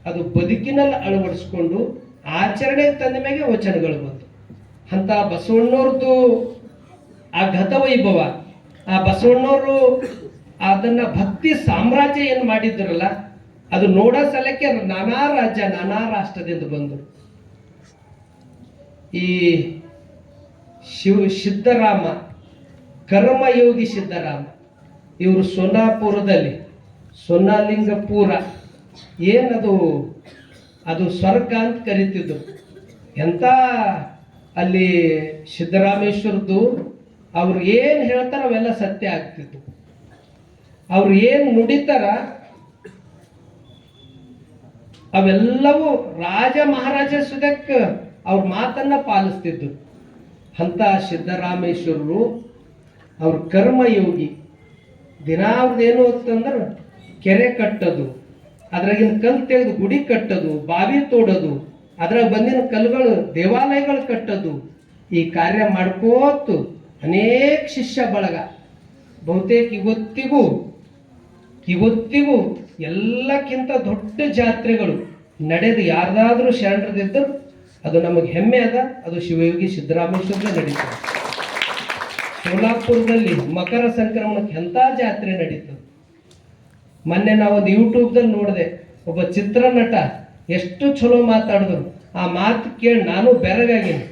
ಅದು ಬದುಕಿನಲ್ಲಿ ಅಳವಡಿಸ್ಕೊಂಡು ಆಚರಣೆ ತಂದ ಮೇಲೆ ವಚನಗಳು ಬಂತು. ಅಂತ ಬಸವಣ್ಣವ್ರದ್ದು ಆ ಗತವೈಭವ, ಆ ಬಸವಣ್ಣವರು ಅದನ್ನ ಭಕ್ತಿ ಸಾಮ್ರಾಜ್ಯ ಏನು ಮಾಡಿದ್ರಲ್ಲ, ಅದು ನೋಡೋ ಸಲಕ್ಕೆ ನಾನಾ ರಾಜ್ಯ ನಾನಾ ರಾಷ್ಟ್ರದಿಂದ ಬಂದರು. ಈ ಸಿದ್ದರಾಮ, ಕರ್ಮಯೋಗಿ ಸಿದ್ದರಾಮ, ಇವರು ಸೋನಾಪುರದಲ್ಲಿ, ಸೋನಾಲಿಂಗಪುರ ಏನದು, ಅದು ಸ್ವರ್ಗ ಅಂತ ಕರಿತಿದ್ರು. ಎಂಥ ಅಲ್ಲಿ ಸಿದ್ದರಾಮೇಶ್ವರದ್ದು ಅವ್ರು ಏನು ಹೇಳ್ತಾರ ಅವೆಲ್ಲ ಸತ್ಯ ಆಗ್ತಿತ್ತು. ಅವ್ರು ಏನು ನುಡಿತಾರ ಅವೆಲ್ಲವೂ ರಾಜ ಮಹಾರಾಜ ಸುದಕ್ಕೆ ಅವ್ರ ಮಾತನ್ನ ಪಾಲಿಸ್ತಿದ್ರು. ಅಂತ ಸಿದ್ದರಾಮೇಶ್ವರರು ಅವ್ರ ಕರ್ಮಯೋಗಿ. ದಿನ ಅವ್ರದ್ದೇನು ಅಂತಂದ್ರೆ ಕೆರೆ ಕಟ್ಟೋದು, ಅದ್ರಾಗಿನ ಕಲ್ಲು ತೆಗೆದು ಗುಡಿ ಕಟ್ಟೋದು, ಬಾವಿ ತೋಡೋದು, ಅದ್ರಾಗ ಬಂದಿನ ಕಲ್ಲುಗಳು ದೇವಾಲಯಗಳು ಕಟ್ಟೋದು, ಈ ಕಾರ್ಯ ಮಾಡ್ಕೋತು ಅನೇಕ ಶಿಷ್ಯ ಬಳಗ. ಬಹುತೇಕ ಇವತ್ತಿಗೂ ಎಲ್ಲಕ್ಕಿಂತ ದೊಡ್ಡ ಜಾತ್ರೆಗಳು ನಡೆದು ಯಾರ್ದಾದ್ರೂ ಶರಣರದಿದ್ದರು ಅದು ನಮಗೆ ಹೆಮ್ಮೆ ಅದ. ಅದು ಶಿವಯೋಗಿ ಸಿದ್ದರಾಮೇಶ್ವರನೇ ನಡೀತದೆ. ಸೋಲಾಪುರದಲ್ಲಿ ಮಕರ ಸಂಕ್ರಮಣಕ್ಕೆ ಎಂಥ ಜಾತ್ರೆ ನಡೀತದೆ. ಮೊನ್ನೆ ನಾವೊಂದು ಯೂಟ್ಯೂಬ್ದಲ್ಲಿ ನೋಡಿದೆ, ಒಬ್ಬ ಚಿತ್ರನಟ ಎಷ್ಟು ಚಲೋ ಮಾತಾಡಿದ್ರು. ಆ ಮಾತು ಕೇಳಿ ನಾನು ಬೆರಗಾಗಿನಿ.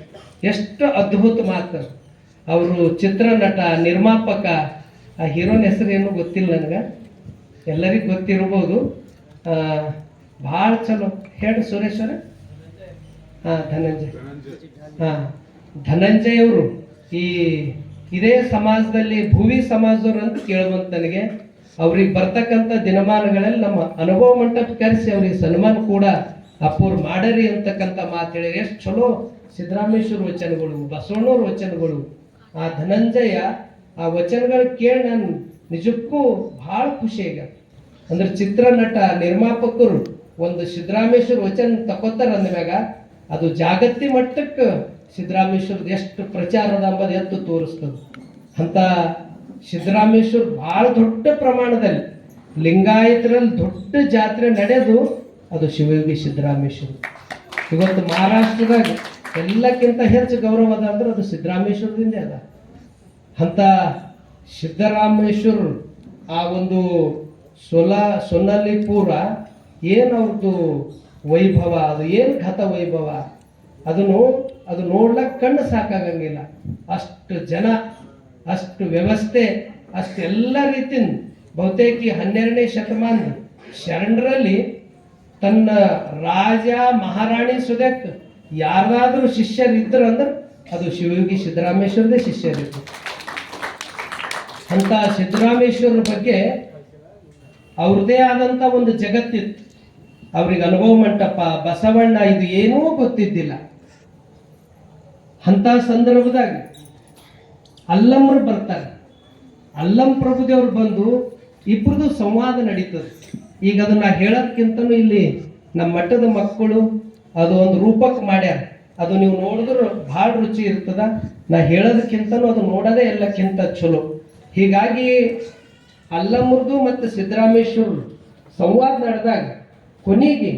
ಎಷ್ಟು ಅದ್ಭುತ ಮಾತು. ಅವರು ಚಿತ್ರನಟ, ನಿರ್ಮಾಪಕ. ಆ ಹೀರೋನ್ ಹೆಸರು ಏನು ಗೊತ್ತಿಲ್ಲ ನನಗೆ, ಎಲ್ಲರಿಗೂ ಗೊತ್ತಿರ್ಬೋದು. ಭಾಳ ಚಲೋ ಹೇಳಿ ಸುರೇಶ್ವರ. ಧನಂಜಯ್ ಅವರು ಇದೇ ಸಮಾಜದಲ್ಲಿ ಭುವಿ ಸಮಾಜದವ್ರು ಅಂತ ಕೇಳುವಂತ ನನಗೆ. ಅವ್ರಿಗೆ ಬರ್ತಕ್ಕಂಥ ದಿನಮಾನಗಳಲ್ಲಿ ನಮ್ಮ ಅನುಭವ ಮಂಟಪ ಕರೆಸಿ ಅವ್ರಿಗೆ ಸನ್ಮಾನ ಕೂಡ ಅಪ್ಪವ್ರು ಮಾಡರಿ ಅಂತಕ್ಕಂಥ ಮಾತು ಹೇಳಿರಿ. ಎಷ್ಟು ಚಲೋ ಸಿದ್ದರಾಮೇಶ್ವರ ವಚನಗಳು, ಬಸವಣ್ಣವ್ರ ವಚನಗಳು. ಆ ಧನಂಜಯ ಆ ವಚನಗಳು ಕೇಳಿ ನಾನು ನಿಜಕ್ಕೂ ಭಾಳ ಖುಷಿ ಈಗ. ಅಂದ್ರೆ ಚಿತ್ರನಟ, ನಿರ್ಮಾಪಕರು ಒಂದು ಸಿದ್ದರಾಮೇಶ್ವರ ವಚನ ತಕೋತಾರ ಅಂದಮ್ಯಾಗ ಅದು ಜಾಗತಿಕ ಮಟ್ಟಕ್ಕೆ ಸಿದ್ದರಾಮೇಶ್ವರದ ಎಷ್ಟು ಪ್ರಚಾರದ ಅಂಬದು ಎತ್ತು ತೋರಿಸ್ತದೆ. ಅಂತ ಸಿದ್ದರಾಮೇಶ್ವರ ಭಾಳ ದೊಡ್ಡ ಪ್ರಮಾಣದಲ್ಲಿ ಲಿಂಗಾಯತರಲ್ಲಿ ದೊಡ್ಡ ಜಾತ್ರೆ ನಡೆದು ಅದು ಶಿವಯೋಗಿ ಸಿದ್ದರಾಮೇಶ್ವರ. ಇವತ್ತು ಮಹಾರಾಷ್ಟ್ರದಾಗ ಎಲ್ಲಕ್ಕಿಂತ ಹೆಚ್ಚು ಗೌರವದ ಅಂದ್ರೆ ಅದು ಸಿದ್ದರಾಮೇಶ್ವರದಿಂದ ಅದ. ಅಂತ ಸಿದ್ದರಾಮೇಶ್ವರರು ಆ ಒಂದು ಸೊನ್ನಾಲಿಪುರ ಏನು ಅವ್ರದ್ದು ವೈಭವ, ಅದು ಏನು ಘತ ವೈಭವ, ಅದು ನೋಡ್ಲಕ್ಕೆ ಕಣ್ಣು ಸಾಕಾಗಂಗಿಲ್ಲ. ಅಷ್ಟು ಜನ, ಅಷ್ಟು ವ್ಯವಸ್ಥೆ, ಅಷ್ಟೆಲ್ಲ ರೀತಿಯಿಂದ. ಬಹುತೇಕ 12ನೇ ಶತಮಾನ ಶರಣರಲ್ಲಿ ತನ್ನ ರಾಜ ಮಹಾರಾಣಿ ಸುದಕ್ಕೆ ಯಾರಾದರೂ ಶಿಷ್ಯರಿದ್ದರು ಅಂದ್ರೆ ಅದು ಶಿವಯೋಗಿ ಸಿದ್ದರಾಮೇಶ್ವರದೇ ಶಿಷ್ಯರಿದ್ರು. ಅಂತ ಸಿದ್ದರಾಮೇಶ್ವರರ ಬಗ್ಗೆ ಅವ್ರದೇ ಆದಂಥ ಒಂದು ಜಗತ್ತಿತ್ತು. ಅವ್ರಿಗೆ ಅನುಭವ ಮಂಟಪ, ಬಸವಣ್ಣ ಇದು ಏನೂ ಗೊತ್ತಿದ್ದಿಲ್ಲ. ಅಂತ ಸಂದರ್ಭದಾಗ ಅಲ್ಲಮ್ಮರು ಬರ್ತಾರೆ. ಅಲ್ಲಂ ಪ್ರಭುದೇವ್ರು ಬಂದು ಇಬ್ಬರದು ಸಂವಾದ ನಡೀತದೆ. ಈಗ ಅದನ್ನ ಹೇಳೋದಕ್ಕಿಂತನೂ ಇಲ್ಲಿ ನಮ್ಮ ಮಠದ ಮಕ್ಕಳು ಅದು ಒಂದು ರೂಪಕ್ಕೆ ಮಾಡ್ಯಾರ. ಅದು ನೀವು ನೋಡಿದ್ರು ಭಾಳ ರುಚಿ ಇರ್ತದ. ನಾ ಹೇಳೋದಕ್ಕಿಂತನೂ ಅದು ನೋಡೋದೇ ಎಲ್ಲಕ್ಕಿಂತ ಚಲೋ. ಹೀಗಾಗಿ ಅಲ್ಲಮ್ಮರ್ದು ಮತ್ತು ಸಿದ್ದರಾಮೇಶ್ವರರು ಸಂವಾದ ನಡೆದಾಗ ಕೊನೆಗೆ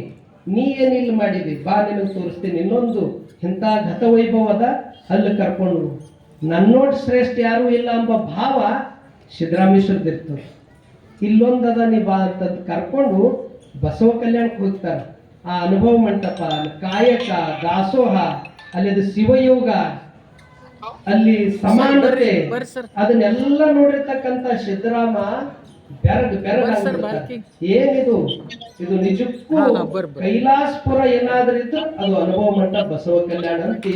ನೀ ಏನಿಲ್ಲ ಮಾಡಿದಿ ಬಾ ನಿನಗೆ ತೋರಿಸ್ತೀನಿ, ಇನ್ನೊಂದು ಇಂಥ ಗತವೈಭವದ ಅಲ್ಲಿ ಕರ್ಕೊಂಡು ನನ್ನೋಡ್ ಶ್ರೇಷ್ಠ ಯಾರೂ ಇಲ್ಲ ಎಂಬ ಭಾವ ಸಿದ್ದರಾಮೇಶ್ವರದಿರ್ತದೆ. ಇಲ್ಲೊಂದದ ನೀ ಬಾ ಅಂತಂದು ಕರ್ಕೊಂಡು ಬಸವ ಕಲ್ಯಾಣಕ್ಕೆ ಹೋಗ್ತಾರೆ. ಆ ಅನುಭವ ಮಂಟಪ, ಕಾಯಕ, ದಾಸೋಹ, ಅಲ್ಲಿ ಅದು ಶಿವಯೋಗ, ಅಲ್ಲಿ ಸಮಾನತೆ, ಅದನ್ನೆಲ್ಲ ನೋಡಿರ್ತಕ್ಕಂಥ ಸಿದ್ದರಾಮ ಏನಿದು, ಇದು ನಿಜಕ್ಕೂ ಕೈಲಾಸಪುರ ಏನಾದ್ರೂ ಇದ್ದು ಅದು ಅನುಭವ ಮಂಟಪ ಬಸವ ಕಲ್ಯಾಣ ಅಂತ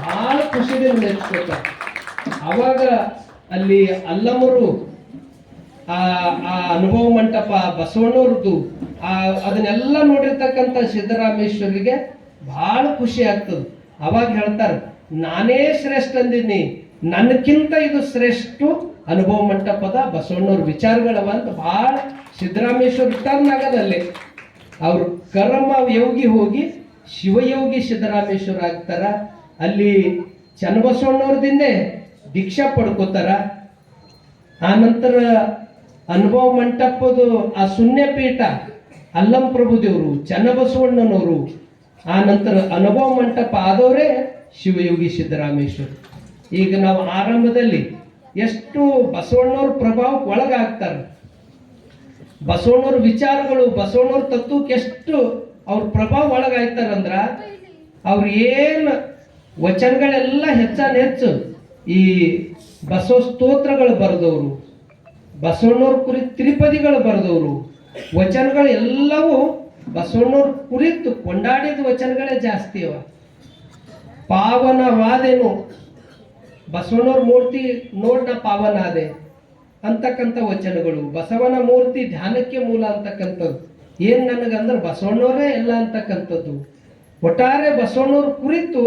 ಬಹಳ ಖುಷಿದಿಂದ ನೆನೆಸ್ಕೊತಾರೆ. ಅವಾಗ ಅಲ್ಲಿ ಅಲ್ಲಮರು ಆ ಅನುಭವ ಮಂಟಪ ಬಸವಣ್ಣವ್ರದ್ದು ಅದನ್ನೆಲ್ಲ ನೋಡಿರ್ತಕ್ಕಂಥ ಸಿದ್ದರಾಮೇಶ್ವರಿಗೆ ಬಹಳ ಖುಷಿ ಆಗ್ತದೆ. ಅವಾಗ ಹೇಳ್ತಾರೆ, ನಾನೇ ಶ್ರೇಷ್ಠ ಅಂದಿನಿ, ನನ್ನಕ್ಕಿಂತ ಇದು ಶ್ರೇಷ್ಠ ಅನುಭವ ಮಂಟಪದ ಬಸವಣ್ಣವ್ರ ವಿಚಾರಗಳವ ಅಂತ ಭಾಳ ಸಿದ್ದರಾಮೇಶ್ವರ ಟರ್ನ್ ಆಗೋದಲ್ಲಿ ಅವರು ಕರ್ಮ ಯೋಗಿ ಹೋಗಿ ಶಿವಯೋಗಿ ಸಿದ್ದರಾಮೇಶ್ವರ ಆಗ್ತಾರ. ಅಲ್ಲಿ ಚನ್ನಬಸವಣ್ಣವ್ರದಿಂದೆ ದೀಕ್ಷಾ ಪಡ್ಕೋತಾರ. ಆನಂತರ ಅನುಭವ ಮಂಟಪದ ಆ ಶೂನ್ಯಪೀಠ ಅಲ್ಲಂ ಪ್ರಭು ದೇವರು, ಚನ್ನಬಸವಣ್ಣನವರು, ಆ ನಂತರ ಅನುಭವ ಮಂಟಪ ಆದವರೇ ಶಿವಯೋಗಿ ಸಿದ್ದರಾಮೇಶ್ವರ. ಈಗ ನಾವು ಆರಂಭದಲ್ಲಿ ಎಷ್ಟು ಬಸವಣ್ಣವ್ರ ಪ್ರಭಾವಕ್ಕೆ ಒಳಗಾಗ್ತಾರೆ, ಬಸವಣ್ಣವ್ರ ವಿಚಾರಗಳು, ಬಸವಣ್ಣವ್ರ ತತ್ವಕ್ಕೆ ಎಷ್ಟು ಅವ್ರ ಪ್ರಭಾವ ಒಳಗಾಯ್ತಾರಂದ್ರ ಅವ್ರು ಏನು ವಚನಗಳೆಲ್ಲ ಹೆಚ್ಚು ಈ ಬಸವ ಸ್ತೋತ್ರಗಳು ಬರೆದವರು, ಬಸವಣ್ಣವ್ರ ಕುರಿತು ತ್ರಿಪದಿಗಳು ಬರೆದವರು, ವಚನಗಳು ಎಲ್ಲವೂ ಬಸವಣ್ಣವ್ರ ಕುರಿತು ಕೊಂಡಾಡಿದ ವಚನಗಳೇ ಜಾಸ್ತಿ ಅವ. ಪಾವನವಾದೇನು, ಬಸವಣ್ಣವ್ರ ಮೂರ್ತಿ ನೋಡ್ನ ಪಾವನ ಆದೆ ಅಂತಕ್ಕಂಥ ವಚನಗಳು, ಬಸವನ ಮೂರ್ತಿ ಧ್ಯಾನಕ್ಕೆ ಮೂಲ ಅಂತಕ್ಕಂಥದ್ದು. ಏನ್ ನನಗಂದ್ರೆ ಬಸವಣ್ಣವರೇ ಎಲ್ಲ ಅಂತಕ್ಕಂಥದ್ದು. ಒಟ್ಟಾರೆ ಬಸವಣ್ಣವ್ರ ಕುರಿತು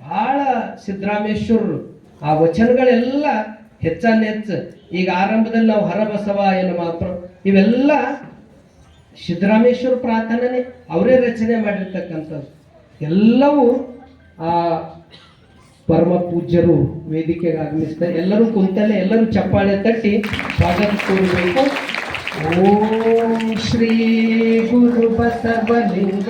ಬಹಳ ಸಿದ್ದರಾಮೇಶ್ವರರು ಆ ವಚನಗಳೆಲ್ಲ ಹೆಚ್ಚು. ಈಗ ಆರಂಭದಲ್ಲಿ ನಾವು ಹರಬಸವ ಏನು ಮಾತ್ರ ಇವೆಲ್ಲ ಸಿದ್ದರಾಮೇಶ್ವರ ಪ್ರಾರ್ಥನೆ ಅವರೇ ರಚನೆ ಮಾಡಿರ್ತಕ್ಕಂಥದ್ದು. ಎಲ್ಲವೂ ಆ ಪರಮ ಪೂಜ್ಯರು ವೇದಿಕೆಗೆ ಆಗಮಿಸ್ತಾರೆ. ಎಲ್ಲರೂ ಕುಂತಲ್ಲೇ ಎಲ್ಲರೂ ಚಪ್ಪಾಳೆ ತಟ್ಟಿ ಸ್ವಾಗತ ಕೋರಬೇಕು. ಓಂ ಶ್ರೀ ಗುರು ಬಸವಲಿಂಗ.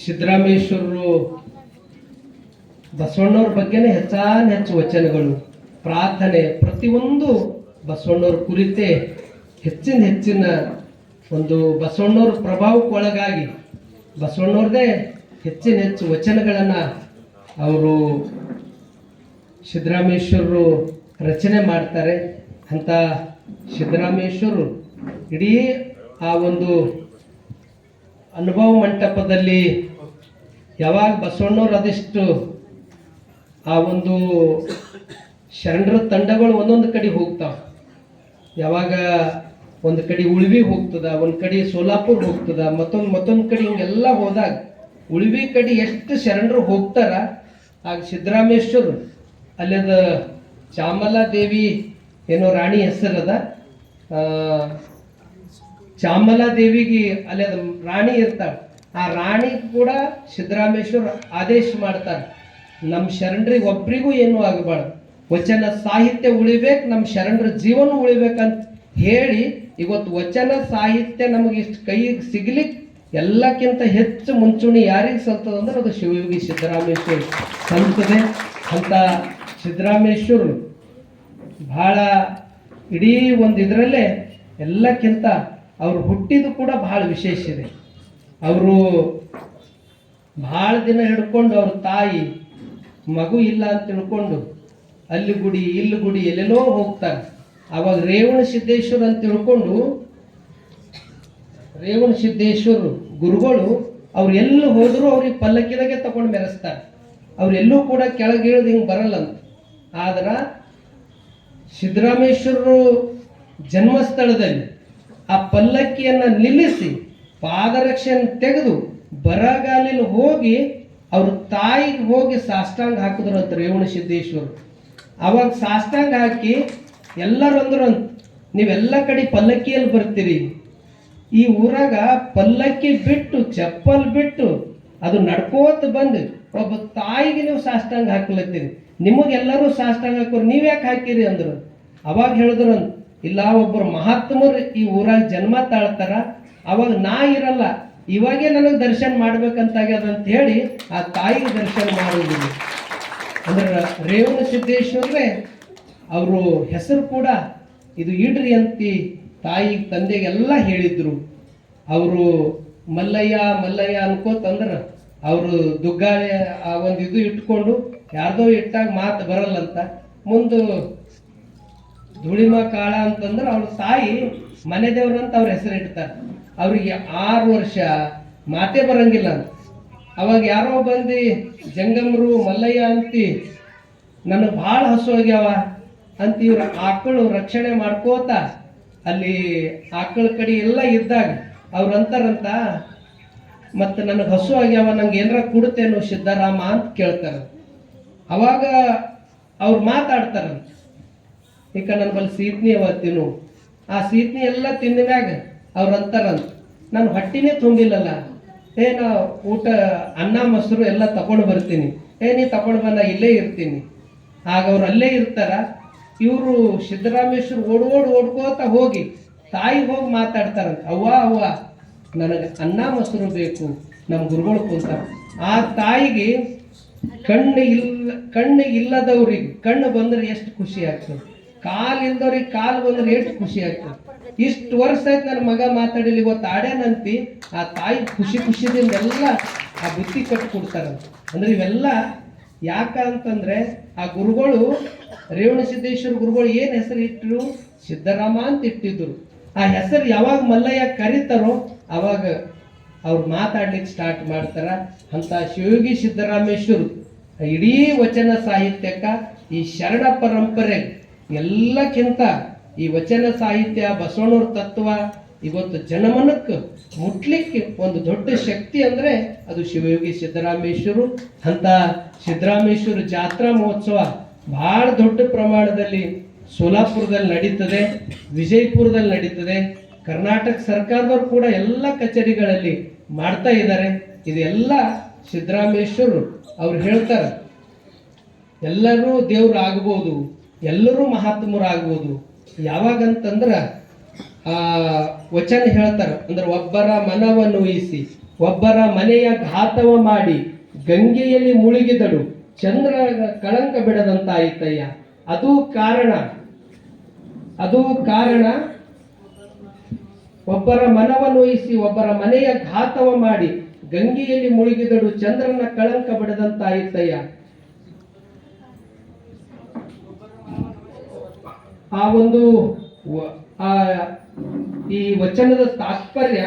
ಸಿದ್ದರಾಮೇಶ್ವರರು ಬಸವಣ್ಣವ್ರ ಬಗ್ಗೆನೇ ಹೆಚ್ಚು ವಚನಗಳು, ಪ್ರಾರ್ಥನೆ, ಪ್ರತಿಯೊಂದು ಬಸವಣ್ಣವ್ರ ಕುರಿತೇ ಹೆಚ್ಚಿನ ಒಂದು ಬಸವಣ್ಣವ್ರ ಪ್ರಭಾವಕ್ಕೆ ಒಳಗಾಗಿ ಬಸವಣ್ಣವ್ರದೇ ಹೆಚ್ಚು ವಚನಗಳನ್ನು ಅವರು ಸಿದ್ದರಾಮೇಶ್ವರರು ರಚನೆ ಮಾಡ್ತಾರೆ. ಅಂತ ಸಿದ್ದರಾಮೇಶ್ವರರು ಇಡೀ ಆ ಒಂದು ಅನುಭವ ಮಂಟಪದಲ್ಲಿ ಯಾವಾಗ ಬಸವಣ್ಣವ್ರು ಅದೆಷ್ಟು ಆ ಒಂದು ಶರಣರ ತಂಡಗಳು ಒಂದೊಂದು ಕಡೆ ಹೋಗ್ತಾವ, ಯಾವಾಗ ಒಂದು ಕಡೆ ಉಳ್ವಿ ಹೋಗ್ತದ, ಒಂದು ಕಡೆ ಸೋಲಾಪುರ ಹೋಗ್ತದ, ಮತ್ತೊಂದು ಕಡೆ ಹಿಂಗೆಲ್ಲ ಹೋದಾಗ ಉಳ್ವಿ ಕಡೆ ಎಷ್ಟು ಶರಣರು ಹೋಗ್ತಾರ, ಆಗ ಸಿದ್ದರಾಮೇಶ್ವರ ಅಲ್ಲದ ಚಾಮಲಾದೇವಿ ಏನೋ ರಾಣಿ ಹೆಸರದ ಚಾಮಲಾದೇವಿಗೆ ಅಲ್ಲಿ ಅದು ರಾಣಿ ಇರ್ತಾಳೆ, ಆ ರಾಣಿ ಕೂಡ ಸಿದ್ದರಾಮೇಶ್ವರ ಆದೇಶ ಮಾಡ್ತಾರೆ, ನಮ್ಮ ಶರಣರಿಗೆ ಒಬ್ರಿಗೂ ಏನೂ ಆಗಬಾರ್ದು, ವಚನ ಸಾಹಿತ್ಯ ಉಳಿಬೇಕು, ನಮ್ಮ ಶರಣರ ಜೀವನ ಉಳಿಬೇಕಂತ ಹೇಳಿ ಇವತ್ತು ವಚನ ಸಾಹಿತ್ಯ ನಮಗೆ ಇಷ್ಟು ಕೈಗೆ ಸಿಗ್ಲಿಕ್ಕೆ ಎಲ್ಲಕ್ಕಿಂತ ಹೆಚ್ಚು ಮುಂಚೂಣಿ ಯಾರಿಗೆ ಸಲ್ತದ ಅಂದ್ರೆ ಅದು ಶಿವಯೋಗಿ ಸಿದ್ದರಾಮೇಶ್ವರ ಸಲ್ತದೆ. ಅಂತ ಸಿದ್ದರಾಮೇಶ್ವರರು ಬಹಳ ಇಡೀ ಒಂದು ಇದರಲ್ಲೇ ಎಲ್ಲಕ್ಕಿಂತ ಅವರು ಹುಟ್ಟಿದ್ದು ಕೂಡ ಬಹಳ ವಿಶೇಷ ಇದೆ. ಅವರು ಬಹಳ ದಿನ ಹಿಡ್ಕೊಂಡು ಅವ್ರ ತಾಯಿ ಮಗು ಇಲ್ಲ ಅಂತ ತಿಳ್ಕೊಂಡು ಅಲ್ಲಿ ಗುಡಿ ಇಲ್ಲಿ ಗುಡಿ ಎಲ್ಲೆಲ್ಲೋ ಹೋಗ್ತಾರೆ. ಆವಾಗ ರೇವಣ ಸಿದ್ದೇಶ್ವರ ಅಂತ ತಿಳ್ಕೊಂಡು ರೇವಣ ಸಿದ್ದೇಶ್ವರ ಗುರುಗಳು ಅವ್ರು ಎಲ್ಲಿ ಹೋದರೂ ಅವ್ರಿಗೆ ಪಲ್ಲಕ್ಕಿದಾಗೆ ತಗೊಂಡು ಮೆರೆಸ್ತಾರೆ. ಅವ್ರೆಲ್ಲೂ ಕೂಡ ಕೆಳಗಿಳಿದು ಹಿಂಗೆ ಬರಲ್ಲಂತ. ಆದ್ರೆ ಸಿದ್ದರಾಮೇಶ್ವರರು ಜನ್ಮಸ್ಥಳದಲ್ಲಿ ಆ ಪಲ್ಲಕ್ಕಿಯನ್ನು ನಿಲ್ಲಿಸಿ ಪಾದರಕ್ಷೆಯನ್ನು ತೆಗೆದು ಬರಗಾಲಿನ ಹೋಗಿ ಅವ್ರ ತಾಯಿಗೆ ಹೋಗಿ ಸಾಷ್ಟಾಂಗ ಹಾಕಿದ್ರು ಅಂತ ರೇವಣ ಸಿದ್ದೇಶ್ವರು. ಅವಾಗ ಸಾಷ್ಟಾಂಗ ಹಾಕಿ ಎಲ್ಲರೂ ಅಂದ್ರು ಅಂತ, ನೀವೆಲ್ಲ ಕಡೆ ಪಲ್ಲಕ್ಕಿಯಲ್ಲಿ ಬರ್ತೀರಿ, ಈ ಊರಾಗ ಪಲ್ಲಕ್ಕಿ ಬಿಟ್ಟು ಚಪ್ಪಲ್ ಬಿಟ್ಟು ಅದು ನಡ್ಕೋತ ಬಂದು ಒಬ್ಬ ತಾಯಿಗೆ ನೀವು ಸಾಷ್ಟಾಂಗ ಹಾಕ್ಲತ್ತೀರಿ, ನಿಮಗೆಲ್ಲರೂ ಸಾಷ್ಟಾಂಗ ಹಾಕೋರು ನೀವ್ಯಾಕೆ ಹಾಕಿರಿ ಅಂದರು. ಅವಾಗ ಹೇಳಿದ್ರು ಅಂತ, ಇಲ್ಲ ಒಬ್ಬರು ಮಹಾತ್ಮರು ಈ ಊರಾಗ ಜನ್ಮ ತಾಳ್ತಾರ, ಅವಾಗ ನಾ ಇರಲ್ಲ, ಇವಾಗೇ ನನಗೆ ದರ್ಶನ ಮಾಡ್ಬೇಕಂತಾಗ್ಯದ ಅಂತ ಹೇಳಿ ಆ ತಾಯಿಗೆ ದರ್ಶನ ಮಾಡೋದಿಲ್ಲ. ಅಂದ್ರೆ ರೇವಣ ಸಿದ್ದೇಶ್ವರರೇ ಅವರು ಹೆಸರು ಕೂಡ ಇದು ಇಡ್ರಿ ಅಂತಿ ತಾಯಿ ತಂದೆಗೆಲ್ಲ ಹೇಳಿದ್ರು. ಅವರು ಮಲ್ಲಯ್ಯ ಮಲ್ಲಯ್ಯ ಅನ್ಕೋತಂದ್ರೆ ಅವರು ದುಗ್ಗಾಳೆ ಆ ಒಂದು ಇದು ಇಟ್ಕೊಂಡು ಯಾರ್ದೋ ಇಟ್ಟಾಗ ಮಾತು ಬರಲ್ಲಂತ, ಮುಂದೆ ಧೂಳಿಮ ಕಾಳ ಅಂತಂದ್ರೆ ಅವ್ರ ತಾಯಿ ಮನೆ ದೇವ್ರಂತ ಅವ್ರ ಹೆಸರು ಇಡ್ತಾರೆ. ಅವ್ರಿಗೆ 6 ವರ್ಷ ಮಾತೇ ಬರಂಗಿಲ್ಲ ಅಂತ. ಅವಾಗ ಯಾರೋ ಬಂದು ಜಂಗಮರು ಮಲ್ಲಯ್ಯ ಅಂತಿ ನನಗೆ ಭಾಳ ಹಸು ಆಗ್ಯಾವ ಅಂತ ಇವ್ರ ಆಕಳು ರಕ್ಷಣೆ ಮಾಡ್ಕೋತ ಅಲ್ಲಿ ಆಕಳ ಕಡೆ ಎಲ್ಲ ಇದ್ದಾಗ ಅವ್ರಂತಾರಂತ, ಮತ್ತು ನನಗೆ ಹಸು ಆಗ್ಯಾವ, ನಂಗೆ ಏನಾರ ಕೊಡುತ್ತೇನೋ ಸಿದ್ದರಾಮ ಅಂತ ಕೇಳ್ತಾರೆ. ಅವಾಗ ಅವ್ರು ಮಾತಾಡ್ತಾರಂತ, ಈಗ ನನ್ನ ಬಲ್ಲಿ ಸೀತ್ನಿ ಅವ ತಿನ್ನು. ಆ ಸೀತ್ನಿ ಎಲ್ಲ ತಿಂದ ಮ್ಯಾಗ ಅವ್ರು ಅಂತಾರಂತ, ನಾನು ಹೊಟ್ಟಿನೇ ತುಂಬಿಲ್ಲಲ್ಲ, ನಾ ಊಟ ಅನ್ನ ಮೊಸರು ಎಲ್ಲ ತಗೊಂಡು ಬರ್ತೀನಿ, ನೀ ತಗೊಂಡು ಬಂದ ಇಲ್ಲೇ ಇರ್ತೀನಿ. ಆಗ ಅವ್ರು ಅಲ್ಲೇ ಇರ್ತಾರ. ಇವರು ಸಿದ್ದರಾಮೇಶ್ವರ ಓಡ್ಕೋತ ಹೋಗಿ ತಾಯಿ ಹೋಗಿ ಮಾತಾಡ್ತಾರಂತ, ಅವ್ವ ನನಗೆ ಅನ್ನ ಮೊಸರು ಬೇಕು, ನಮ್ಮ ಗುರುಗಳು ಕುಂತಾರ. ಆ ತಾಯಿಗೆ ಕಣ್ಣು ಇಲ್ಲದವ್ರಿಗೆ ಕಣ್ಣು ಬಂದ್ರೆ ಎಷ್ಟು ಖುಷಿ ಆಗ್ತದೆ, ಕಾಲು ಇಲ್ದವ್ರಿಗೆ ಕಾಲು ಬಂದ್ರೆ ಎಷ್ಟು ಖುಷಿ ಆಗ್ತದೆ. ಇಷ್ಟು ವರ್ಷ ಆಯ್ತು ನನ್ನ ಮಗ ಮಾತಾಡಿಲಿ, ಇವತ್ತು ಆಡ್ಯಾನಂತಿ ಆ ತಾಯಿ ಖುಷಿದಿಂದ ಎಲ್ಲ ಆ ಬುತ್ತಿ ಕಟ್ಟಿ ಕೊಡ್ತಾರಂತ. ಅಂದ್ರೆ ಇವೆಲ್ಲ ಯಾಕಂತಂದ್ರೆ ಆ ಗುರುಗಳು ರೇವಣಸಿದ್ದೇಶ್ವರ ಗುರುಗಳು ಏನು ಹೆಸರು ಇಟ್ಟರು, ಸಿದ್ದರಾಮ ಅಂತ ಇಟ್ಟಿದ್ರು. ಆ ಹೆಸರು ಯಾವಾಗ ಮಲ್ಲಯ್ಯ ಕರೀತಾರೋ ಅವಾಗ ಅವ್ರು ಮಾತಾಡ್ಲಿಕ್ಕೆ ಸ್ಟಾರ್ಟ್ ಮಾಡ್ತಾರ. ಅಂತ ಶಿವಯೋಗಿ ಸಿದ್ದರಾಮೇಶ್ವರು ಇಡೀ ವಚನ ಸಾಹಿತ್ಯಕ್ಕ ಈ ಶರಣ ಪರಂಪರೆ ಎಲ್ಲಕ್ಕಿಂತ ಈ ವಚನ ಸಾಹಿತ್ಯ ಬಸವಣ್ಣವ್ರ ತತ್ವ ಇವತ್ತು ಜನಮನಕ್ಕೆ ಮುಟ್ಲಿಕ್ಕೆ ಒಂದು ದೊಡ್ಡ ಶಕ್ತಿ ಅಂದ್ರೆ ಅದು ಶಿವಯೋಗಿ ಸಿದ್ದರಾಮೇಶ್ವರು. ಅಂತ ಸಿದ್ದರಾಮೇಶ್ವರ ಜಾತ್ರಾ ಮಹೋತ್ಸವ ಬಹಳ ದೊಡ್ಡ ಪ್ರಮಾಣದಲ್ಲಿ ಸೋಲಾಪುರದಲ್ಲಿ ನಡೀತದೆ, ವಿಜಯಪುರದಲ್ಲಿ ನಡೀತದೆ. ಕರ್ನಾಟಕ ಸರ್ಕಾರದವ್ರು ಕೂಡ ಎಲ್ಲ ಕಚೇರಿಗಳಲ್ಲಿ ಮಾಡ್ತಾ ಇದ್ದಾರೆ. ಇದೆಲ್ಲ ಸಿದ್ದರಾಮೇಶ್ವರು ಅವ್ರು ಹೇಳ್ತಾರೆ, ಎಲ್ಲರೂ ದೇವ್ರು ಆಗ್ಬೋದು, ಎಲ್ಲರೂ ಮಹಾತ್ಮರಾಗ್ಬೋದು. ಯಾವಾಗಂತಂದ್ರ ವಚನ ಹೇಳ್ತಾರ, ಅಂದ್ರೆ ಒಬ್ಬರ ಮನವನ್ನು ಊಹಿಸಿ ಒಬ್ಬರ ಮನೆಯ ಘಾತವ ಮಾಡಿ ಗಂಗೆಯಲ್ಲಿ ಮುಳುಗಿದಳು ಚಂದ್ರ ಕಳಂಕ ಬಿಡದಂತಾಯಿತಯ್ಯ. ಅದು ಕಾರಣ ಒಬ್ಬರ ಮನವನ್ನು ಊಹಿಸಿ ಒಬ್ಬರ ಮನೆಯ ಘಾತವ ಮಾಡಿ ಗಂಗೆಯಲ್ಲಿ ಮುಳುಗಿದಳು ಚಂದ್ರನ ಕಳಂಕ ಬಿಡದಂತಾಯಿತಯ್ಯ. ಆ ಒಂದು ಈ ವಚನದ ತಾತ್ಪರ್ಯ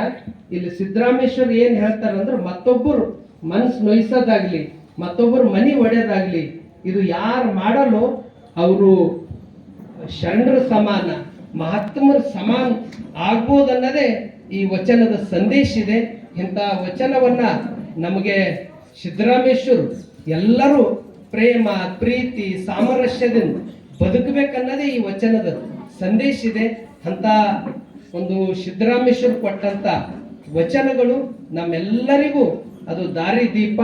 ಇಲ್ಲಿ ಸಿದ್ದರಾಮೇಶ್ವರ್ ಏನ್ ಹೇಳ್ತಾರಂದ್ರೆ, ಮತ್ತೊಬ್ಬರು ಮನಸ್ಸು ನೋಯಿಸೋದಾಗ್ಲಿ, ಮತ್ತೊಬ್ಬರು ಮನಿ ಒಡೆಯೋದಾಗ್ಲಿ, ಇದು ಯಾರು ಮಾಡಲು ಅವರು ಶರಣರ ಸಮಾನ, ಮಹಾತ್ಮರ ಸಮಾನ ಆಗ್ಬೋದನ್ನೋದೇ ಈ ವಚನದ ಸಂದೇಶ ಇದೆ. ಇಂಥ ವಚನವನ್ನ ನಮಗೆ ಸಿದ್ದರಾಮೇಶ್ವರು ಎಲ್ಲರೂ ಪ್ರೇಮ ಪ್ರೀತಿ ಸಾಮರಸ್ಯದಿಂದ ಬದುಕಬೇಕನ್ನೋದೇ ಈ ವಚನದ ಸಂದೇಶ ಇದೆ. ಅಂತ ಒಂದು ಸಿದ್ದರಾಮೇಶ್ವರ್ ಕೊಟ್ಟಂತ ವಚನಗಳು ನಮ್ಮೆಲ್ಲರಿಗೂ ಅದು ದಾರಿ ದೀಪ.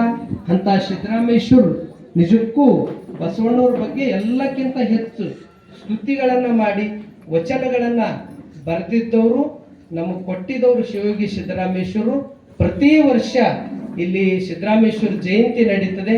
ಅಂತ ಸಿದ್ದರಾಮೇಶ್ವರ್ ನಿಜಕ್ಕೂ ಬಸವಣ್ಣವ್ರ ಬಗ್ಗೆ ಎಲ್ಲಕ್ಕಿಂತ ಹೆಚ್ಚು ಸ್ತುತಿಗಳನ್ನ ಮಾಡಿ ವಚನಗಳನ್ನ ಬರೆದಿದ್ದವರು, ನಮಗೆ ಕೊಟ್ಟಿದ್ದವರು ಶಿವಯೋಗಿ ಸಿದ್ದರಾಮೇಶ್ವರು. ಪ್ರತಿ ವರ್ಷ ಇಲ್ಲಿ ಸಿದ್ದರಾಮೇಶ್ವರ ಜಯಂತಿ ನಡೀತದೆ.